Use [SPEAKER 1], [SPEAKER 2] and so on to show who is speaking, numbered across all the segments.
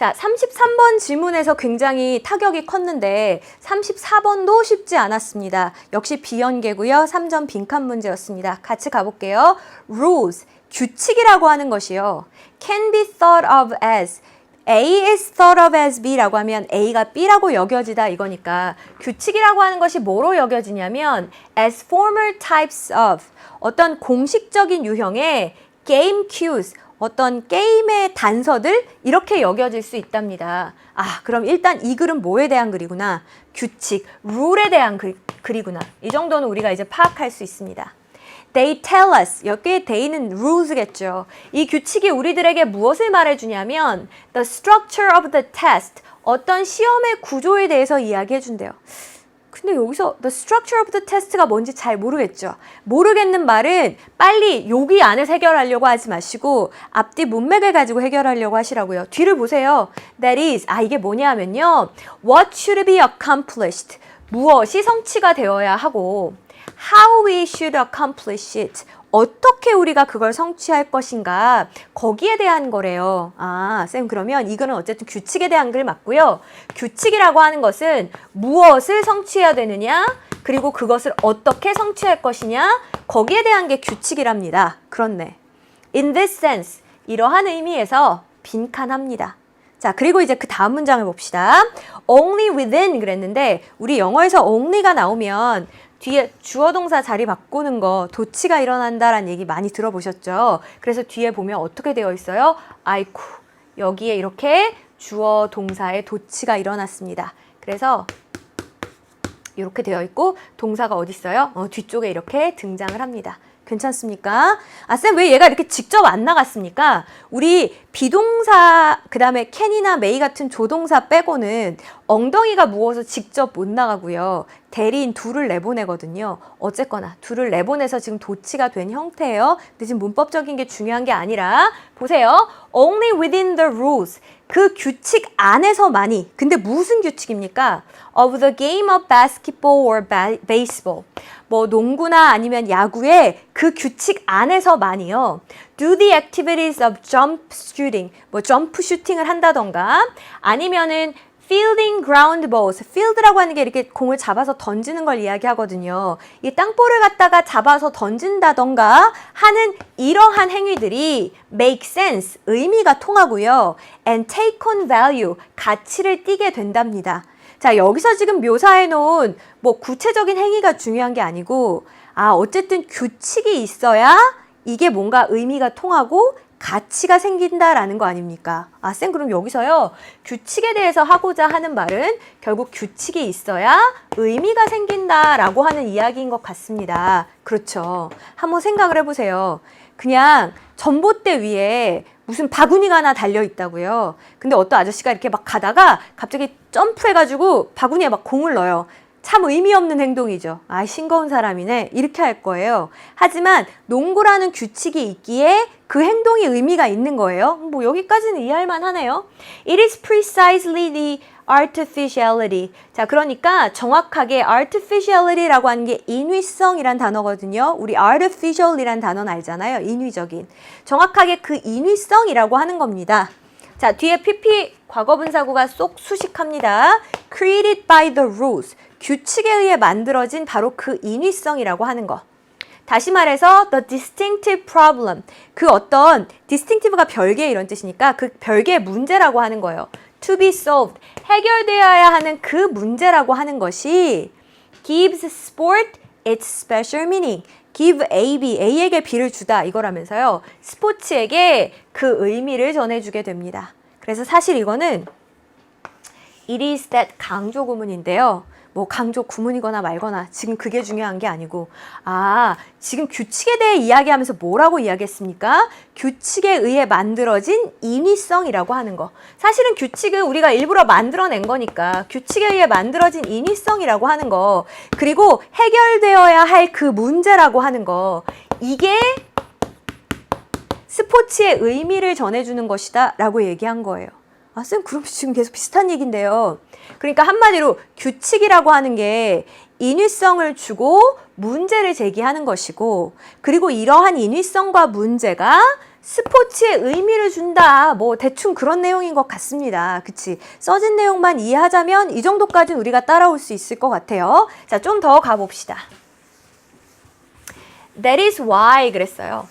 [SPEAKER 1] 자, 33번 지문에서 굉장히 타격이 컸는데 34번도 쉽지 않았습니다. 역시 비연계고요. 3점 빈칸 문제였습니다. 같이 가볼게요. rules, 규칙이라고 하는 것이요. can be thought of as A is thought of as B라고 하면 A가 B라고 여겨지다 이거니까 규칙이라고 하는 것이 뭐로 여겨지냐면 as formal types of 어떤 공식적인 유형의 game cues 어떤 게임의 단서들 이렇게 여겨질 수 있답니다. 아, 그럼 일단 이 글은 뭐에 대한 글이구나. 규칙, 룰에 대한 글이구나. 이 정도는 우리가 이제 파악할 수 있습니다. They tell us. 여기에 they는 rules겠죠. 이 규칙이 우리들에게 무엇을 말해주냐면 the structure of the test. 어떤 시험의 구조에 대해서 이야기해 준대요. 근데 여기서 the structure of the test가 뭔지 잘 모르겠죠. 모르겠는 말은 빨리 여기 안에서 해결하려고 하지 마시고 앞뒤 문맥을 가지고 해결하려고 하시라고요. 뒤를 보세요. That is, 이게 뭐냐면요. What should be accomplished. 무엇이 성취가 되어야 하고 How we should accomplish it. 어떻게 우리가 그걸 성취할 것인가 거기에 대한 거래요. 아, 쌤 그러면 이거는 어쨌든 규칙에 대한 글 맞고요. 규칙이라고 하는 것은 무엇을 성취해야 되느냐 그리고 그것을 어떻게 성취할 것이냐 거기에 대한 게 규칙이랍니다. 그렇네. In this sense, 이러한 의미에서 빈칸합니다. 자, 그리고 이제 그 다음 문장을 봅시다. Only within 그랬는데 우리 영어에서 only가 나오면 뒤에 주어 동사 자리 바꾸는 거 도치가 일어난다라는 얘기 많이 들어보셨죠? 그래서 뒤에 보면 어떻게 되어 있어요? 아이쿠 여기에 이렇게 주어 동사의 도치가 일어났습니다. 그래서 이렇게 되어 있고 동사가 어디 있어요? 뒤쪽에 이렇게 등장을 합니다. 괜찮습니까? 아, 쌤 왜 얘가 이렇게 직접 안 나갔습니까? 우리 비동사 그 다음에 can이나 may 같은 조동사 빼고는 엉덩이가 무어서 직접 못 나가고요. 대리인 둘을 내보내거든요. 어쨌거나 둘을 내보내서 지금 도치가 된 형태예요. 근데 지금 문법적인 게 중요한 게 아니라 보세요. Only within the rules. 그 규칙 안에서만이. 근데 무슨 규칙입니까? Of the game of basketball or baseball. 뭐 농구나 아니면 야구의 그 규칙 안에서만이요. Do the activities of jump shooting. 뭐 점프 슈팅을 한다던가 아니면은 fielding ground balls. field라고 하는 게 이렇게 공을 잡아서 던지는 걸 이야기하거든요. 이 땅볼을 갖다가 잡아서 던진다던가 하는 이러한 행위들이 make sense. 의미가 통하고요. and take on value. 가치를 띠게 된답니다. 자, 여기서 지금 묘사해 놓은 뭐 구체적인 행위가 중요한 게 아니고 어쨌든 규칙이 있어야 이게 뭔가 의미가 통하고 가치가 생긴다라는 거 아닙니까? 쌤 그럼 여기서요. 규칙에 대해서 하고자 하는 말은 결국 규칙이 있어야 의미가 생긴다라고 하는 이야기인 것 같습니다. 그렇죠. 한번 생각을 해보세요. 그냥 전봇대 위에 무슨 바구니가 하나 달려있다고요. 근데 어떤 아저씨가 이렇게 막 가다가 갑자기 점프해가지고 바구니에 막 공을 넣어요. 참 의미 없는 행동이죠. 싱거운 사람이네. 이렇게 할 거예요. 하지만 농구라는 규칙이 있기에 그 행동이 의미가 있는 거예요. 뭐 여기까지는 이해할만 하네요. It is precisely the artificiality. 자, 그러니까 정확하게 artificiality라고 하는 게 인위성이란 단어거든요. 우리 artificial이란 단어는 알잖아요. 인위적인. 정확하게 그 인위성이라고 하는 겁니다. 자, 뒤에 PP 과거분사구가 쏙 수식합니다. Created by the rules. 규칙에 의해 만들어진 바로 그 인위성이라고 하는 거. 다시 말해서 the distinctive problem. 그 어떤 distinctive가 별개 이런 뜻이니까 그 별개의 문제라고 하는 거예요. To be solved. 해결되어야 하는 그 문제라고 하는 것이 gives sport its special meaning. give A, B, A에게 B를 주다 이거라면서요. 스포츠에게 그 의미를 전해주게 됩니다. 그래서 사실 이거는 it is that 강조 구문인데요. 뭐 강조 구문이거나 말거나 지금 그게 중요한 게 아니고 지금 규칙에 대해 이야기하면서 뭐라고 이야기했습니까? 규칙에 의해 만들어진 인위성이라고 하는 거. 사실은 규칙은 우리가 일부러 만들어낸 거니까 규칙에 의해 만들어진 인위성이라고 하는 거 그리고 해결되어야 할 그 문제라고 하는 거 이게 스포츠의 의미를 전해주는 것이다 라고 얘기한 거예요. 쌤 그럼 지금 계속 비슷한 얘기인데요. 그러니까 한마디로 규칙이라고 하는 게 인위성을 주고 문제를 제기하는 것이고 그리고 이러한 인위성과 문제가 스포츠에 의미를 준다. 뭐 대충 그런 내용인 것 같습니다. 그치? 써진 내용만 이해하자면 이 정도까지는 우리가 따라올 수 있을 것 같아요. 자, 좀 더 가봅시다. That is why 그랬어요.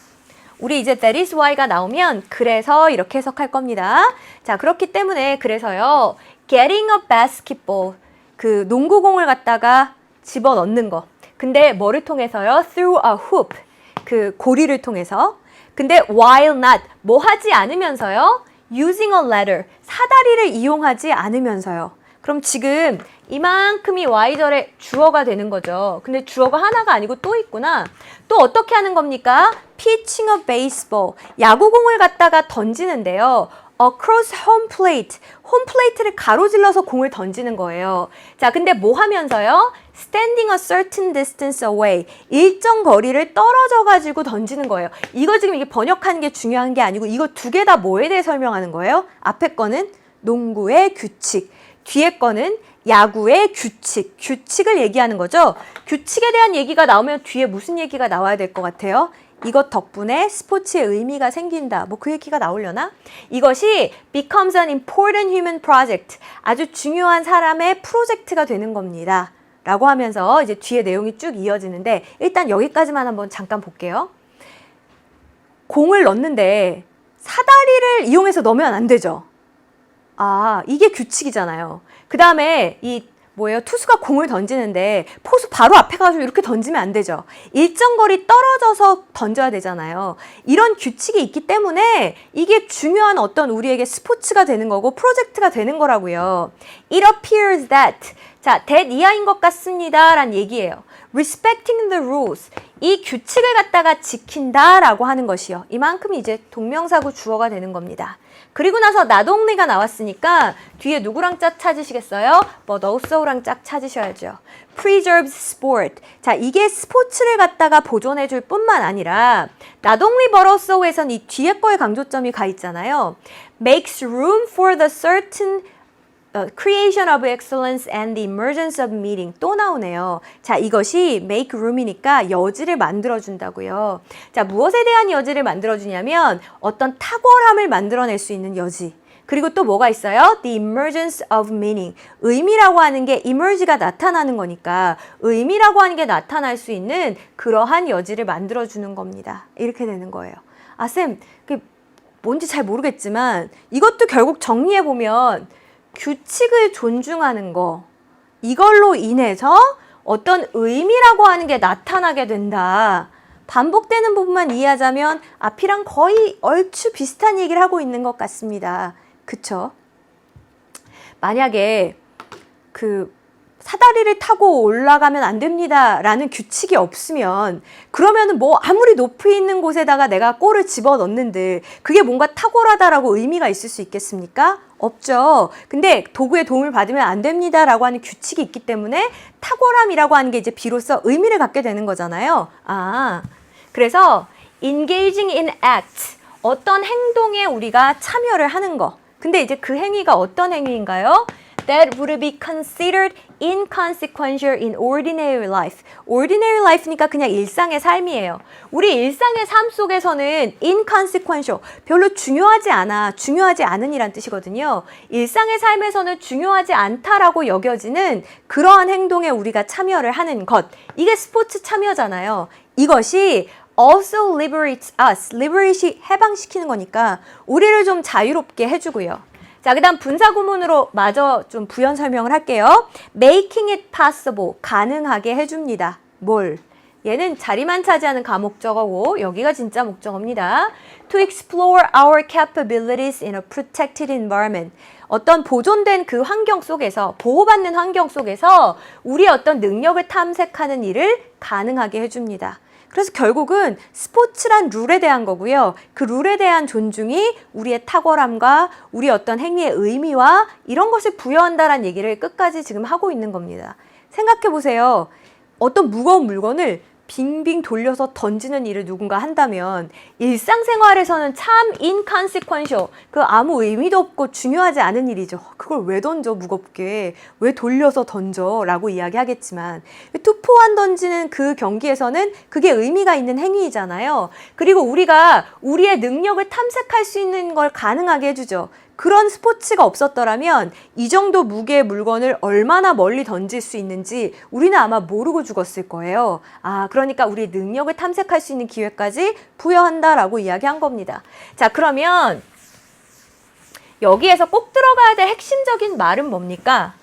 [SPEAKER 1] 우리 이제 that is why가 나오면 그래서 이렇게 해석할 겁니다. 자, 그렇기 때문에 그래서요. getting a basketball 그 농구공을 갖다가 집어넣는 거. 근데 뭐를 통해서요? through a hoop 그 고리를 통해서. 근데 while not 뭐 하지 않으면서요? using a ladder 사다리를 이용하지 않으면서요. 그럼 지금 이만큼이 y절의 주어가 되는 거죠. 근데 주어가 하나가 아니고 또 있구나. 또 어떻게 하는 겁니까? pitching a baseball. 야구공을 갖다가 던지는데요. across home plate. 홈 플레이트를 가로질러서 공을 던지는 거예요. 자, 근데 뭐 하면서요? standing a certain distance away. 일정 거리를 떨어져 가지고 던지는 거예요. 이거 지금 이게 번역하는 게 중요한 게 아니고 이거 두 개 다 뭐에 대해 설명하는 거예요? 앞에 거는 농구의 규칙. 뒤에 거는 야구의 규칙, 규칙을 얘기하는 거죠. 규칙에 대한 얘기가 나오면 뒤에 무슨 얘기가 나와야 될 것 같아요? 이것 덕분에 스포츠의 의미가 생긴다. 뭐 그 얘기가 나오려나? 이것이 becomes an important human project. 아주 중요한 사람의 프로젝트가 되는 겁니다. 라고 하면서 이제 뒤에 내용이 쭉 이어지는데 일단 여기까지만 한번 잠깐 볼게요. 공을 넣는데 사다리를 이용해서 넣으면 안 되죠. 아, 이게 규칙이잖아요. 그 다음에 투수가 공을 던지는데 포수 바로 앞에 가서 이렇게 던지면 안 되죠. 일정 거리 떨어져서 던져야 되잖아요. 이런 규칙이 있기 때문에 이게 중요한 어떤 우리에게 스포츠가 되는 거고 프로젝트가 되는 거라고요. It appears that 자, that 이하인 것 같습니다 라는 얘기예요. Respecting the rules 이 규칙을 갖다가 지킨다 라고 하는 것이요. 이만큼이 이제 동명사구 주어가 되는 겁니다. 그리고 나서 not only가 나왔으니까 뒤에 누구랑 짝 찾으시겠어요? but also랑 짝 찾으셔야죠. preserves sport. 자, 이게 스포츠를 갖다가 보존해 줄 뿐만 아니라 not only but also에선 이 뒤에 거에 강조점이 가 있잖아요. makes room for the certain creation of excellence and the emergence of meaning 또 나오네요. 자, 이것이 make room이니까 여지를 만들어준다고요. 자, 무엇에 대한 여지를 만들어주냐면 어떤 탁월함을 만들어낼 수 있는 여지. 그리고 또 뭐가 있어요? The emergence of meaning. 의미라고 하는 게 emerge가 나타나는 거니까 의미라고 하는 게 나타날 수 있는 그러한 여지를 만들어주는 겁니다. 이렇게 되는 거예요. 아, 쌤, 그게 뭔지 잘 모르겠지만 이것도 결국 정리해보면 규칙을 존중하는 거 이걸로 인해서 어떤 의미라고 하는 게 나타나게 된다. 반복되는 부분만 이해하자면 앞이랑 거의 얼추 비슷한 얘기를 하고 있는 것 같습니다. 그쵸? 만약에 사다리를 타고 올라가면 안 됩니다 라는 규칙이 없으면 그러면은 뭐 아무리 높이 있는 곳에다가 내가 골을 집어넣는데 그게 뭔가 탁월하다라고 의미가 있을 수 있겠습니까? 없죠. 근데 도구의 도움을 받으면 안 됩니다 라고 하는 규칙이 있기 때문에 탁월함이라고 하는 게 이제 비로소 의미를 갖게 되는 거잖아요. 아, 그래서 engaging in act 어떤 행동에 우리가 참여를 하는 거. 근데 이제 그 행위가 어떤 행위인가요? That would be considered inconsequential in ordinary life. ordinary life니까 그냥 일상의 삶이에요. 우리 일상의 삶 속에서는 inconsequential, 별로 중요하지 않아, 중요하지 않은이란 뜻이거든요. 일상의 삶에서는 중요하지 않다라고 여겨지는 그러한 행동에 우리가 참여를 하는 것. 이게 스포츠 참여잖아요. 이것이 also liberates us. liberate이 해방시키는 거니까 우리를 좀 자유롭게 해주고요. 자, 그 다음 분사구문으로 마저 좀 부연 설명을 할게요. making it possible, 가능하게 해줍니다. 뭘? 얘는 자리만 차지하는 가목적어고 여기가 진짜 목적어입니다. To explore our capabilities in a protected environment. 어떤 보존된 그 환경 속에서, 보호받는 환경 속에서 우리의 어떤 능력을 탐색하는 일을 가능하게 해줍니다. 그래서 결국은 스포츠란 룰에 대한 거고요. 그 룰에 대한 존중이 우리의 탁월함과 우리의 어떤 행위의 의미와 이런 것을 부여한다라는 얘기를 끝까지 지금 하고 있는 겁니다. 생각해 보세요. 어떤 무거운 물건을 빙빙 돌려서 던지는 일을 누군가 한다면 일상생활에서는 참 inconsequential, 그 아무 의미도 없고 중요하지 않은 일이죠. 그걸 왜 던져 무겁게, 왜 돌려서 던져 라고 이야기하겠지만 투포환 던지는 그 경기에서는 그게 의미가 있는 행위이잖아요. 그리고 우리가 우리의 능력을 탐색할 수 있는 걸 가능하게 해주죠. 그런 스포츠가 없었더라면 이 정도 무게의 물건을 얼마나 멀리 던질 수 있는지 우리는 아마 모르고 죽었을 거예요. 그러니까 우리의 능력을 탐색할 수 있는 기회까지 부여한다라고 이야기한 겁니다. 자, 그러면 여기에서 꼭 들어가야 될 핵심적인 말은 뭡니까?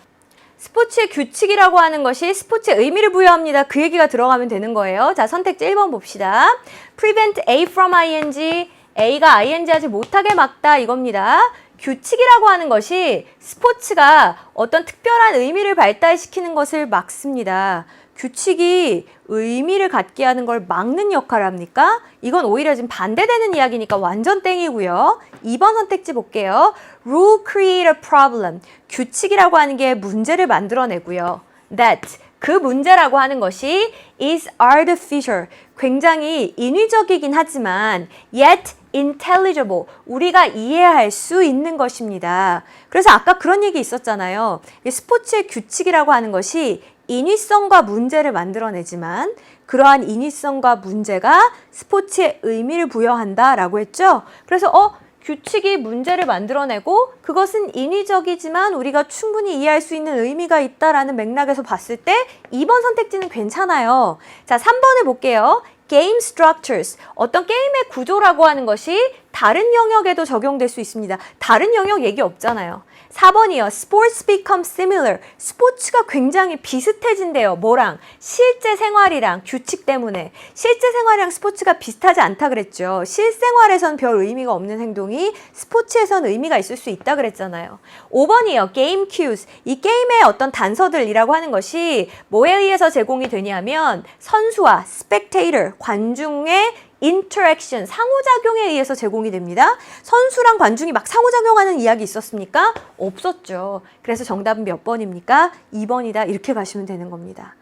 [SPEAKER 1] 스포츠의 규칙이라고 하는 것이 스포츠의 의미를 부여합니다. 그 얘기가 들어가면 되는 거예요. 자, 선택지 1번 봅시다. Prevent A from ing, A가 ing 하지 못하게 막다 이겁니다. 규칙이라고 하는 것이 스포츠가 어떤 특별한 의미를 발달시키는 것을 막습니다. 규칙이 의미를 갖게 하는 걸 막는 역할을 합니까? 이건 오히려 지금 반대되는 이야기니까 완전 땡이고요. 2번 선택지 볼게요. Rule create a problem. 규칙이라고 하는 게 문제를 만들어내고요. That, 그 문제라고 하는 것이 is artificial. 굉장히 인위적이긴 하지만 yet intelligible, 우리가 이해할 수 있는 것입니다. 그래서 아까 그런 얘기 있었잖아요. 스포츠의 규칙이라고 하는 것이 인위성과 문제를 만들어내지만 그러한 인위성과 문제가 스포츠에 의미를 부여한다라고 했죠. 그래서 규칙이 문제를 만들어내고 그것은 인위적이지만 우리가 충분히 이해할 수 있는 의미가 있다라는 맥락에서 봤을 때 2번 선택지는 괜찮아요. 자, 3번을 볼게요. Game structures, 어떤 게임의 구조라고 하는 것이 다른 영역에도 적용될 수 있습니다. 다른 영역 얘기 없잖아요. 4번이요. Sports become similar. 스포츠가 굉장히 비슷해진대요. 뭐랑? 실제 생활이랑 규칙 때문에. 실제 생활이랑 스포츠가 비슷하지 않다 그랬죠. 실생활에선 별 의미가 없는 행동이 스포츠에선 의미가 있을 수 있다 그랬잖아요. 5번이요. Game cues. 이 게임의 어떤 단서들이라고 하는 것이 뭐에 의해서 제공이 되냐면 선수와 spectator, 관중의 interaction, 상호작용에 의해서 제공이 됩니다. 선수랑 관중이 막 상호작용하는 이야기 있었습니까? 없었죠. 그래서 정답은 몇 번입니까? 2번이다. 이렇게 가시면 되는 겁니다.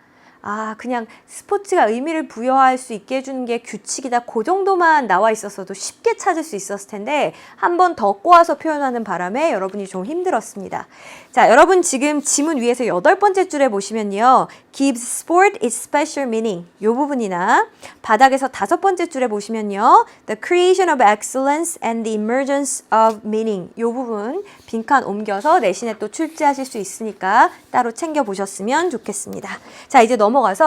[SPEAKER 1] 그냥 스포츠가 의미를 부여할 수 있게 해주는 게 규칙이다. 그 정도만 나와 있었어도 쉽게 찾을 수 있었을 텐데 한 번 더 꼬아서 표현하는 바람에 여러분이 좀 힘들었습니다. 자, 여러분 지금 지문 위에서 8번째 줄에 보시면요. gives sport its special meaning. 이 부분이나 바닥에서 5번째 줄에 보시면요. the creation of excellence and the emergence of meaning. 이 부분 빈칸 옮겨서 내신에 또 출제하실 수 있으니까 따로 챙겨보셨으면 좋겠습니다. 자, 이제 넘어가서